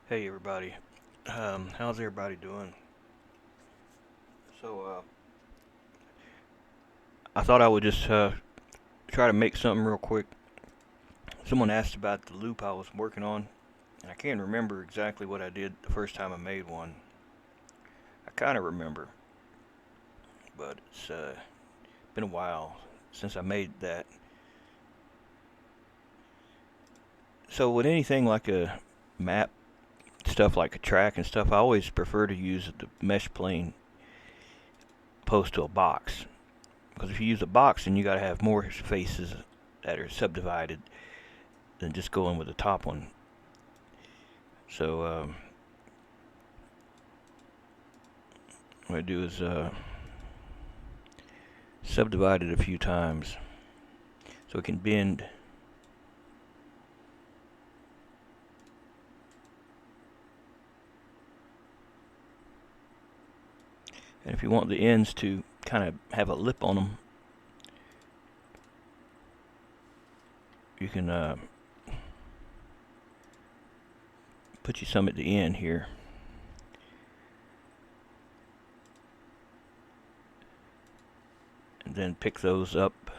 Hey everybody, how's everybody doing? So, I thought I would just try to make something real quick. Someone asked about the loop I was working on, and I can't remember exactly what I did the first time I made one. I kind of remember, but it's been a while since I made that. So, with anything like a map, stuff like a track and stuff, I always prefer to use the mesh plane opposed to a box. Because if you use a box, then you got to have more faces that are subdivided than just going with the top one. So what I do is subdivide it a few times so it can bend. And if you want the ends to kind of have a lip on them, you can put you some at the end here. And then pick those up.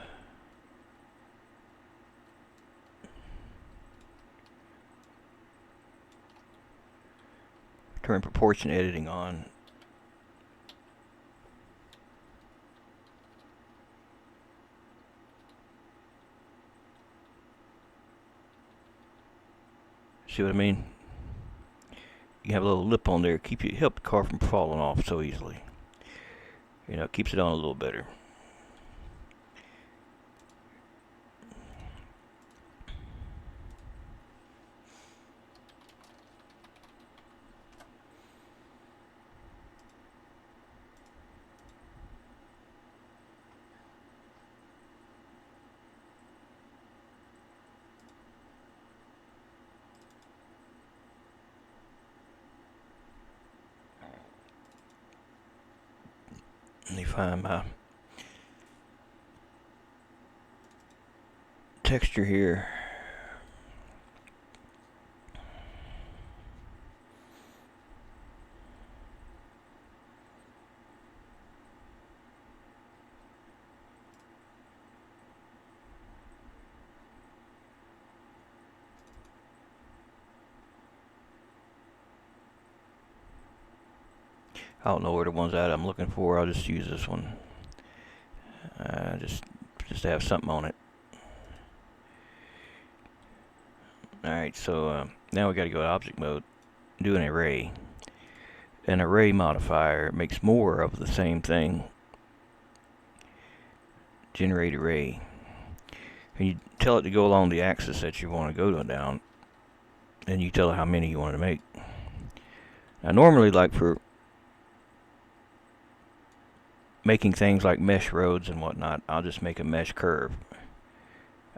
Turn proportion editing on. See what I mean? You have a little lip on there, help the car from falling off so easily. You know, it keeps it on a little better. Let me find my texture here. I don't know where the one's at I'm looking for. I'll just use this one. Just to have something on it. Alright, so now we got to go to object mode, do an array. An array modifier makes more of the same thing. Generate array. And you tell it to go along the axis that you want to go down, and you tell it how many you want to make. Now normally, like for making things like mesh roads and whatnot, I'll just make a mesh curve.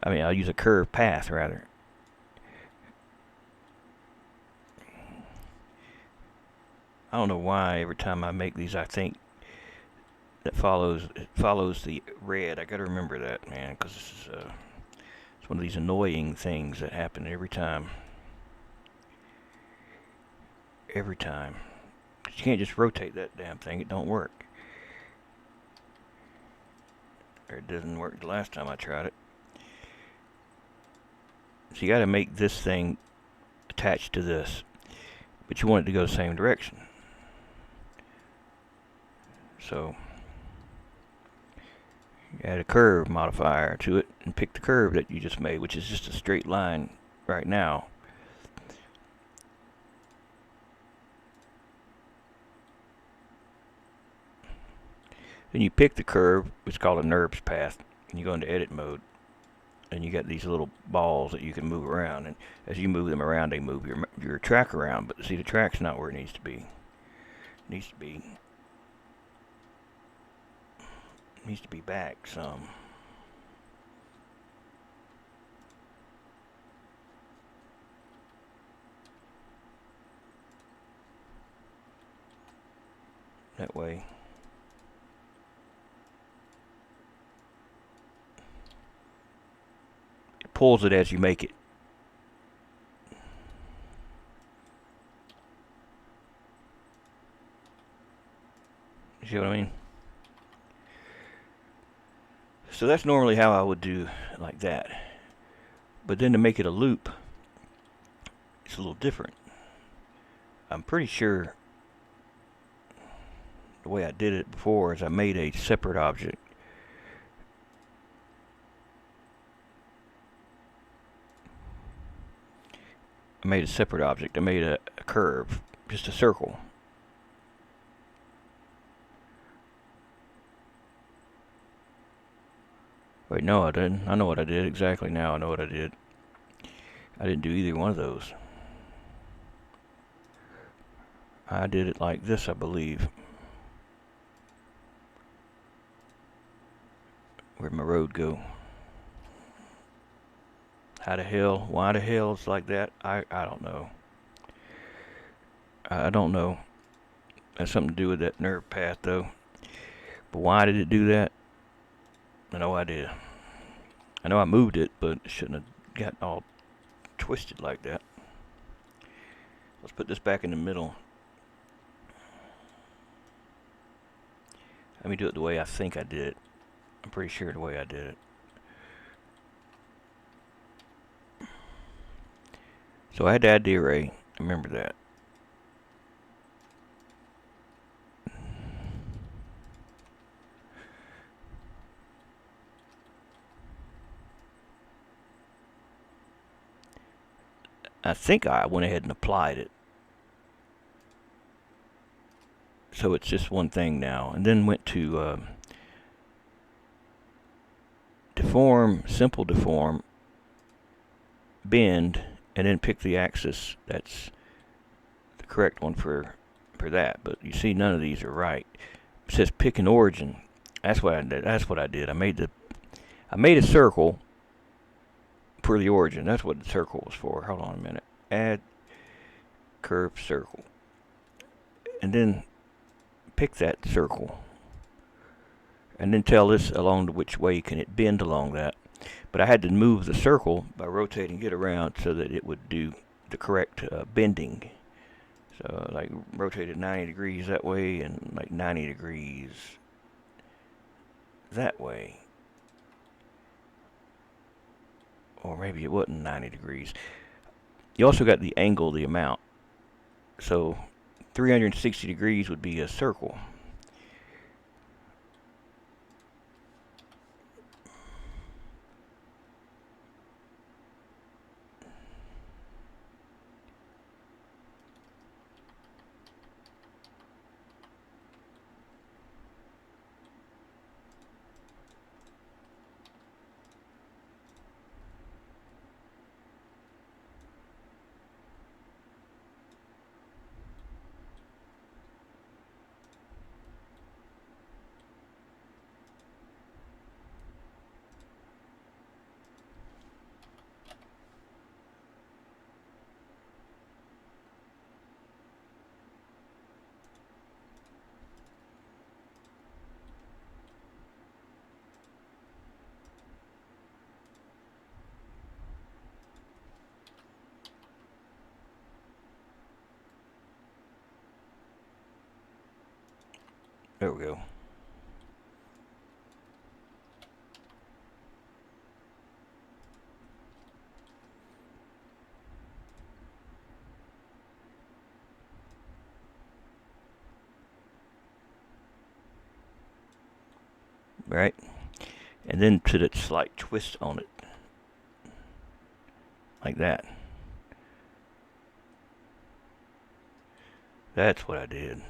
I'll use a curve path rather. I don't know why every time I make these I think it follows the red. I gotta remember that, man, because it's one of these annoying things that happen every time. Every time. You can't just rotate that damn thing. It don't work. Or it didn't work the last time I tried it. So you got to make this thing attached to this, but you want it to go the same direction. So you add a curve modifier to it and pick the curve that you just made, which is just a straight line right now. Then you pick the curve, it's called a NURBS path, and you go into edit mode, and you got these little balls that you can move around, and as you move them around, they move your track around. But see, the track's not where it needs to be. It needs to be back some. That way. It pulls it as you make it. You see what I mean? So that's normally how I would do like that. But then to make it a loop, it's a little different. I'm pretty sure the way I did it before is I made a separate object. I made a curve, just a circle. Wait, no, I didn't. I know what I did exactly now. I know what I did. I didn't do either one of those. I did it like this, I believe. Where'd my road go? How the hell? Why the hell it's like that? I don't know. I don't know. Has something to do with that nerve path, though. But why did it do that? No idea. I know I moved it, but it shouldn't have gotten all twisted like that. Let's put this back in the middle. Let me do it the way I think I did it. I'm pretty sure the way I did it. So I had to add the array. Remember that. I think I went ahead and applied it. So it's just one thing now. And then went to deform, simple deform, bend, and then pick the axis that's the correct one for that. But you see, none of these are right. It says pick an origin. That's what I did. I made a circle for the origin. That's what the circle was for. Hold on a minute. Add curved circle, and then pick that circle, and then tell this along which way can it bend along that. But I had to move the circle by rotating it around so that it would do the correct bending. So like rotate it 90 degrees that way and like 90 degrees that way. Or maybe it wasn't 90 degrees. You also got the angle, the amount. So 360 degrees would be a circle. There we go. Right? And then put a slight twist on it. Like that. That's what I did.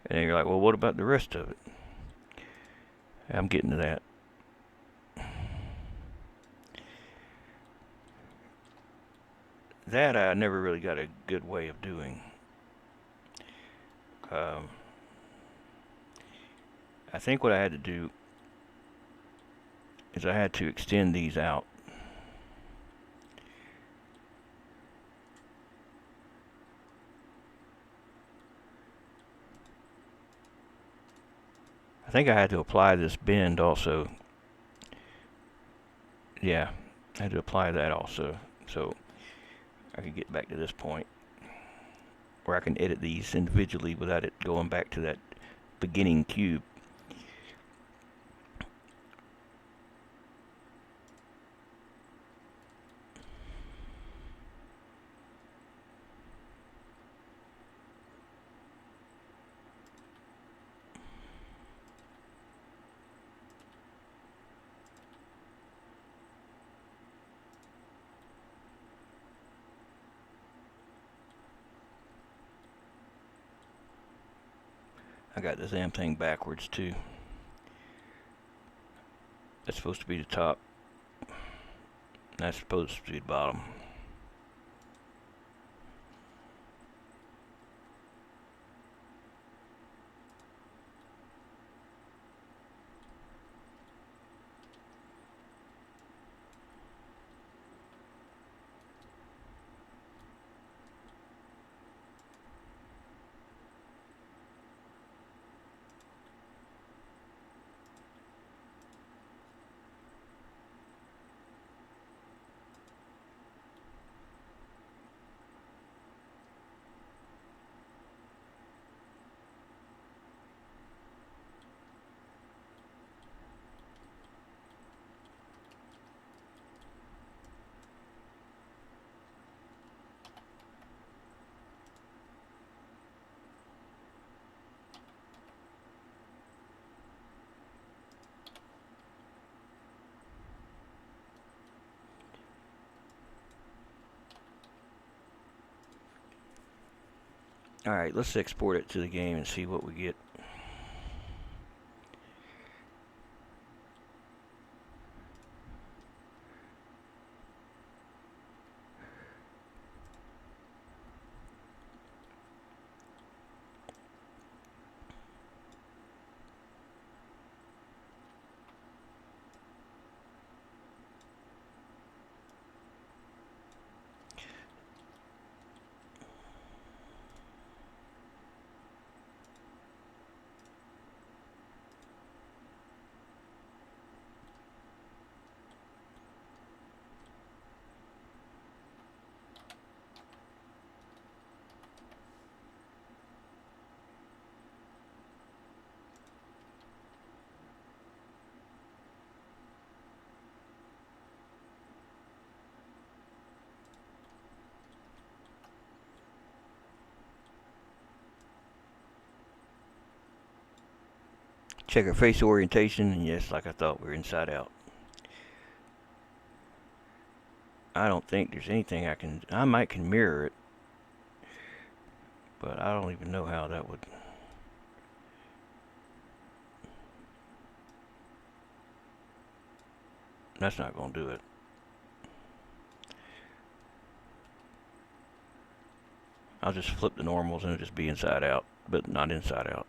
And then you're like, well, what about the rest of it? I'm getting to that. That I never really got a good way of doing. I think what I had to do is I had to extend these out. think I had to apply this bend also. Yeah, I had to apply that also. So I can get back to this point where I can edit these individually without it going back to that beginning cube. I got this damn thing backwards too. That's supposed to be the top. That's supposed to be the bottom. Alright, let's export it to the game and see what we get. Check our face orientation, and yes, like I thought, we're inside out. I don't think there's anything I might can mirror it, but I don't even know how that would. That's not going to do it. I'll just flip the normals and it'll just be inside out, but not inside out.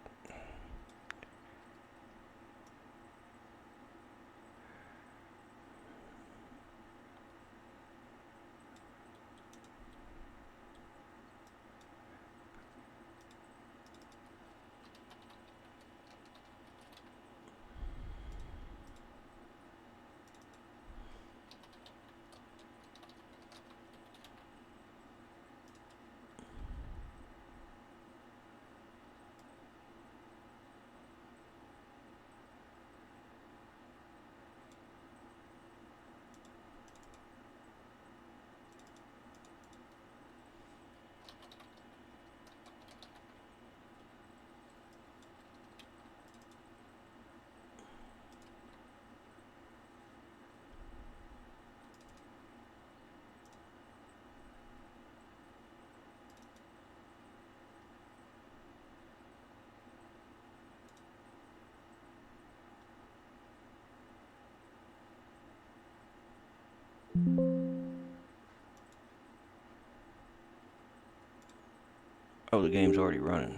Oh, the game's already running.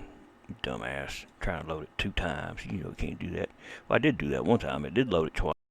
Dumbass. Trying to load it 2 times. You know you can't do that. Well, I did do that one time. It did load it twice.